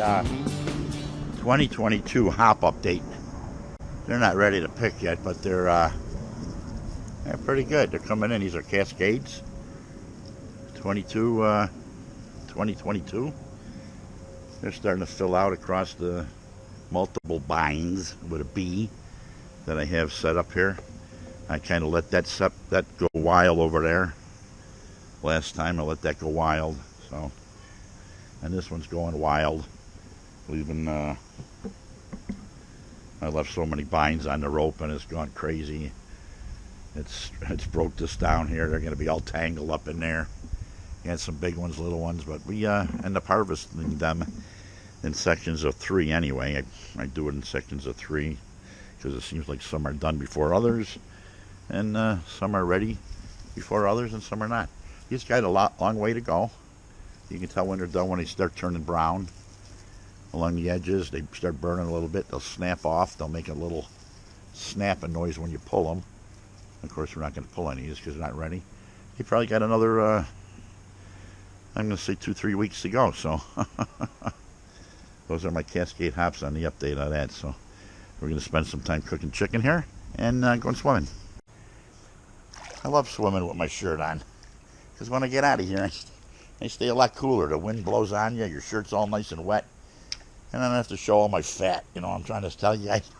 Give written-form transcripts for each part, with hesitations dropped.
2022 hop update. They're not ready to pick yet, but they're pretty good. They're coming in. These are Cascades 2022. They're starting to fill out across the multiple binds with a B that I have set up here. I kind of let that go wild over there. Last time I let that go wild, so, and this one's going wild. Leaving, I left so many binds on the rope and it's gone crazy. It's broke this down here. They're going to be all tangled up in there. And some big ones, little ones, but we end up harvesting them in sections of 3 anyway. I do it in sections of 3 because it seems like some are done before others, and some are ready before others, and some are not. These got a long way to go. You can tell when they're done when they start turning brown along the edges. They start burning a little bit. They'll snap off. They'll make a little snapping noise when you pull them. Of course, we're not going to pull any of these because they're not ready. You probably got another, I'm going to say 2-3 weeks to go. So those are my Cascade hops on the update on that. So we're going to spend some time cooking chicken here and going swimming. I love swimming with my shirt on because when I get out of here, I stay a lot cooler. The wind blows on you. Your shirt's all nice and wet. And I don't have to show all my fat. You know, I'm trying to tell you guys.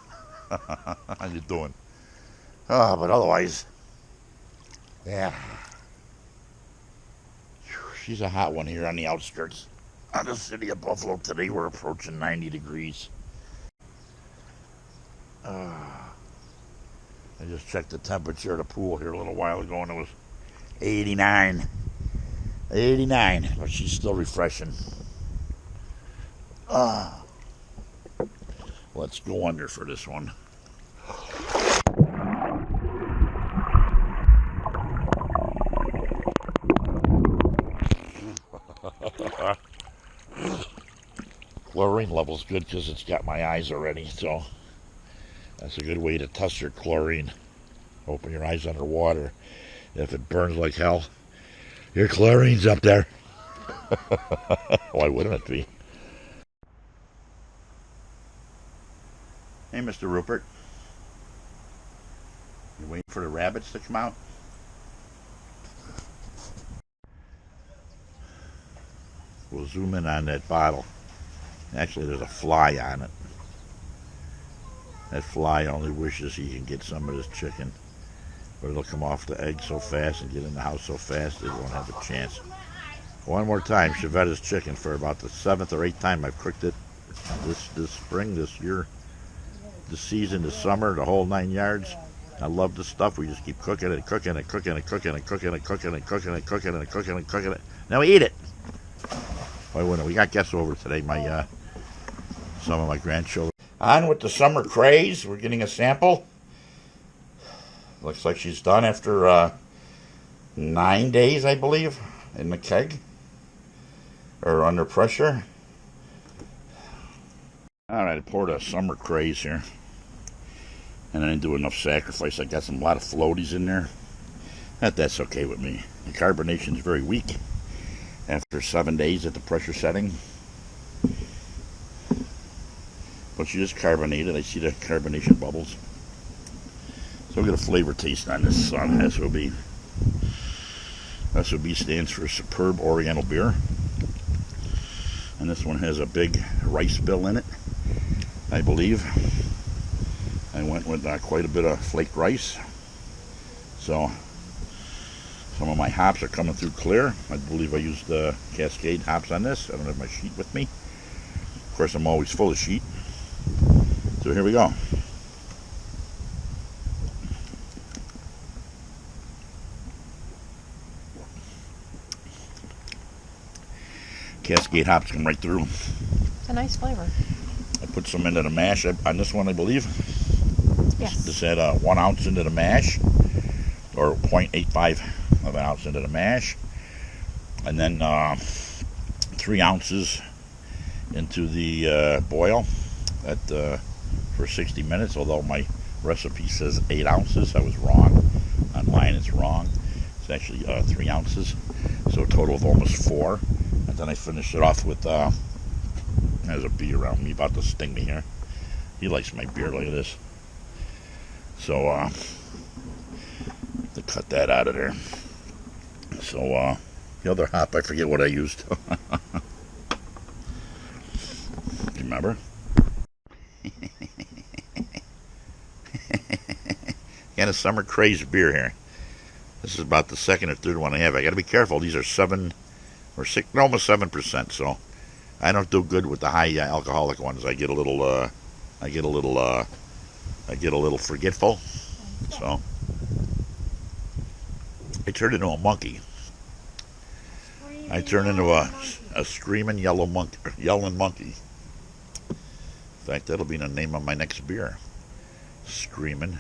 How you doing? Oh, but otherwise, yeah. She's a hot one here on the outskirts. On the city of Buffalo today, we're approaching 90 degrees. I just checked the temperature of the pool here a little while ago, and it was 89. 89, but she's still refreshing. Let's go under for this one. Chlorine level's good because it's got my eyes already, so that's a good way to test your chlorine. Open your eyes underwater. If it burns like hell, your chlorine's up there. Why wouldn't it be? Hey, Mr. Rupert. You waiting for the rabbits to come out? We'll zoom in on that bottle. Actually, there's a fly on it. That fly only wishes he can get some of this chicken, but it'll come off the egg so fast and get in the house so fast it won't have a chance. One more time, Chiavetta's Chicken, for about the 7th or 8th time I've cooked it this spring, this year, this season, this summer, the whole 9 yards. I love this stuff. We just keep cooking it, cooking it, cooking it, cooking it, cooking it, cooking it, cooking it, cooking it, cooking it, cooking it. Now we eat it. Why wouldn't we? got guests over today. Some of my grandchildren. On with the Summer Craze. We're getting a sample. Looks like she's done after 9 days, I believe, in the keg or under pressure. All right, I poured a Summer Craze here, and I didn't do enough sacrifice. I got a lot of floaties in there. That's okay with me. The carbonation is very weak after 7 days at the pressure setting. But she just carbonated. I see the carbonation bubbles. So we'll get a flavor taste on this SOB. SOB stands for Superb Oriental Beer. And this one has a big rice bill in it, I believe. I went with quite a bit of flaked rice. So some of my hops are coming through clear. I believe I used Cascade hops on this. I don't have my sheet with me. Of course, I'm always full of sheet. So here we go. Cascade hops come right through. It's a nice flavor. I put some into the mash on this one, I believe. Yes. This had 1 ounce into the mash, or 0.85 of an ounce into the mash, and then 3 ounces into the boil at for 60 minutes. Although my recipe says 8 ounces, I was wrong. On mine, it's wrong. It's actually 3 ounces, so a total of almost 4. And then I finished it off with There's a bee around me about to sting me here. He likes my beer. Look at this. So, to cut that out of there. So, the other hop, I forget what I used. Remember? Got a Summer Craze beer here. This is about the second or third one I have. I got to be careful. These are 7 or 6, almost 7%. So I don't do good with the high alcoholic ones. I get a little forgetful. So I turn into a monkey. I turn into a screaming yelling monkey. In fact, that'll be the name of my next beer. Screaming,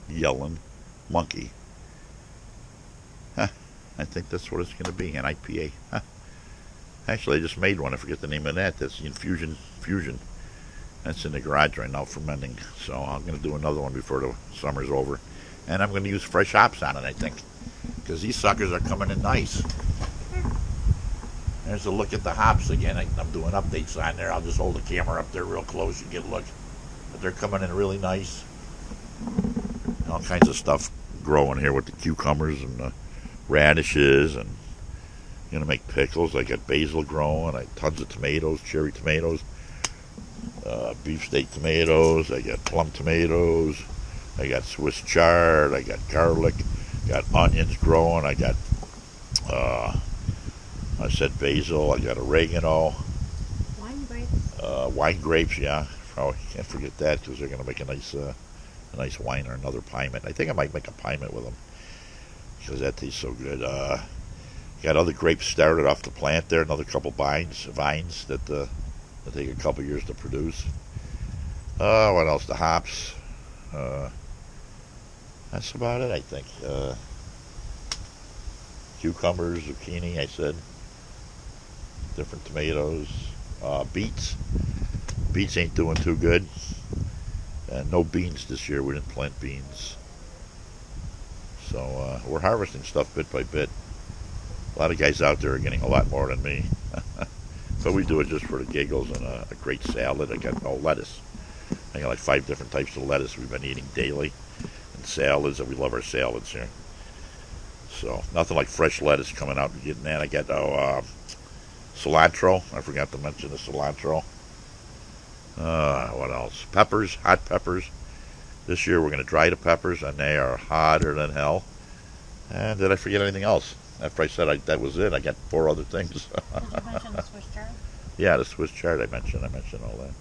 yelling monkey. Huh. I think that's what it's going to be, an IPA. Huh. Actually, I just made one. I forget the name of that. That's the Infusion Fusion. That's in the garage right now, fermenting. So I'm going to do another one before the summer's over. And I'm going to use fresh hops on it, I think. Because these suckers are coming in nice. There's a look at the hops again. I'm doing updates on there. I'll just hold the camera up there real close and get a look. But they're coming in really nice. All kinds of stuff growing here with the cucumbers and the radishes, and I'm going to make pickles. I got basil growing. I got tons of tomatoes, cherry tomatoes, beefsteak tomatoes. I got plum tomatoes. I got Swiss chard. I got garlic. Got onions growing. I got I said basil. I got oregano. Wine grapes. Wine grapes, yeah. Probably can't forget that because they're going to make a nice wine or another piment. I think I might make a piment with them because that tastes so good. Got other grapes started off the plant there. Another couple vines that take a couple years to produce. What else? The hops. That's about it, I think. Cucumbers, zucchini, I said. Different tomatoes. Beets. Beets ain't doing too good. And no beans this year. We didn't plant beans. So we're harvesting stuff bit by bit. A lot of guys out there are getting a lot more than me. But we do it just for the giggles and a great salad. I got lettuce. I got like 5 different types of lettuce we've been eating daily. And salads, and we love our salads here. So nothing like fresh lettuce coming out and getting that. I got cilantro. I forgot to mention the cilantro. What else? Peppers, hot peppers. This year we're going to dry the peppers, and they are hotter than hell. And did I forget anything else? After I said that was it, I got 4 other things. Did you mention the Swiss chard? Yeah, the Swiss chard I mentioned all that.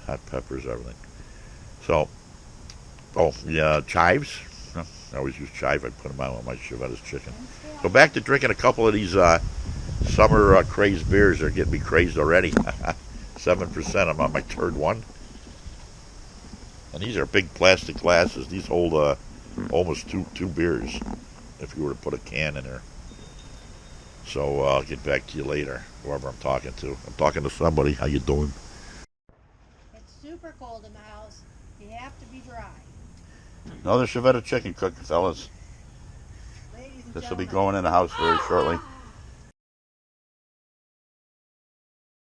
Hot peppers, everything. So, yeah, chives. I always use chive. I put them on with my Chiavetta Chicken. So back to drinking a couple of these Summer Craze beers. They're getting me crazed already. 7%. I'm on my 3rd one. And these are big plastic glasses. These hold almost two beers if you were to put a can in there. So I'll get back to you later, whoever I'm talking to. I'm talking to somebody. How you doing? It's super cold in the house. You have to be dry. Another Chiavetta Chicken cooking, fellas. This will be going in the house very shortly.